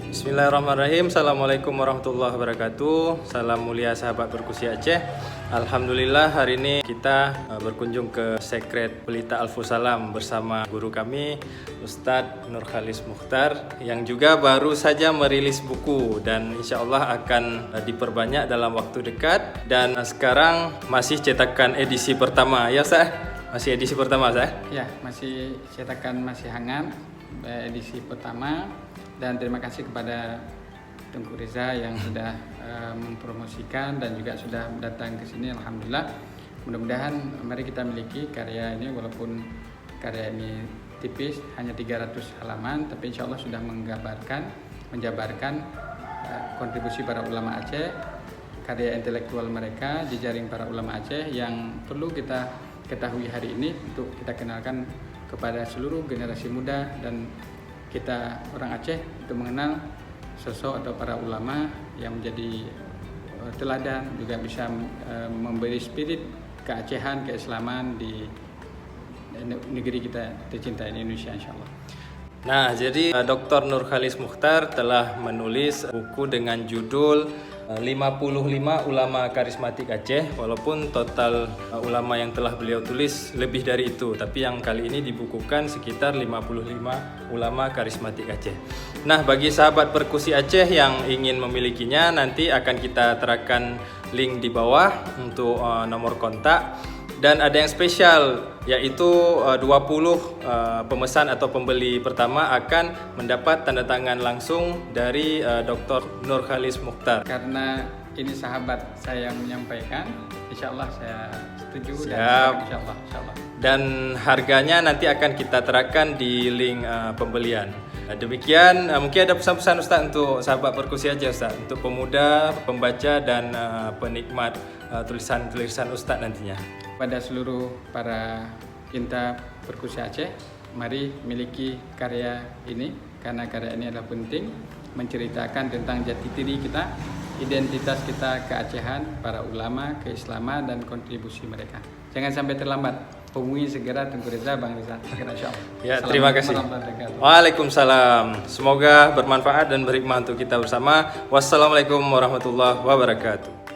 Bismillahirrahmanirrahim. Assalamualaikum warahmatullahi wabarakatuh. Salam mulia sahabat perkusi Aceh. Alhamdulillah hari ini kita berkunjung ke Sekret Pelita Alfusalam bersama guru kami Ustadz Nurkhalis Mukhtar yang juga baru saja merilis buku dan insya Allah akan diperbanyak dalam waktu dekat. Dan sekarang masih cetakan edisi pertama, ya Ustaz? Masih edisi pertama, Ustaz? Ya, masih cetakan masih hangat edisi pertama. Dan terima kasih kepada Tengku Reza yang sudah mempromosikan dan juga sudah datang ke sini. Alhamdulillah. Mudah-mudahan mari kita miliki karya ini, walaupun karya ini tipis hanya 300 halaman, tapi insya Allah sudah menjabarkan kontribusi para ulama Aceh, karya intelektual mereka, jejaring para ulama Aceh yang perlu kita ketahui hari ini untuk kita kenalkan kepada seluruh generasi muda dan kita orang Aceh untuk mengenal sosok atau para ulama yang menjadi teladan, juga bisa memberi spirit keacehan, keislaman di negeri kita tercinta Indonesia, insyaallah. Nah, jadi Dr. Nurkhalis Mukhtar telah menulis buku dengan judul 55 Ulama Karismatik Aceh, walaupun total ulama yang telah beliau tulis lebih dari itu, tapi yang kali ini dibukukan sekitar 55 ulama karismatik Aceh. Nah, bagi sahabat perkusi Aceh yang ingin memilikinya, nanti akan kita terakan link di bawah untuk nomor kontak. Dan ada yang spesial, yaitu 20 pemesan atau pembeli pertama akan mendapat tanda tangan langsung dari Dr. Nurkhalis Mukhtar. Karena ini sahabat saya yang menyampaikan, insya Allah saya setuju. Siap. Dan insya Allah. Dan harganya nanti akan kita terakan di link pembelian. Demikian, mungkin ada pesan-pesan Ustaz untuk sahabat perkusi Aceh, Ustaz, untuk pemuda, pembaca dan penikmat tulisan-tulisan Ustaz nantinya. Pada seluruh para cinta perkusi Aceh, mari miliki karya ini, karena karya ini adalah penting menceritakan tentang jati diri kita, identitas kita keacehan, para ulama, keislaman dan kontribusi mereka. Jangan sampai terlambat, hubungi segera Tengku Reza, Bang Reza, segera insya Allah. Ya, terima kasih. Waalaikumsalam. Semoga bermanfaat dan berhikmah untuk kita bersama. Wassalamualaikum warahmatullahi wabarakatuh.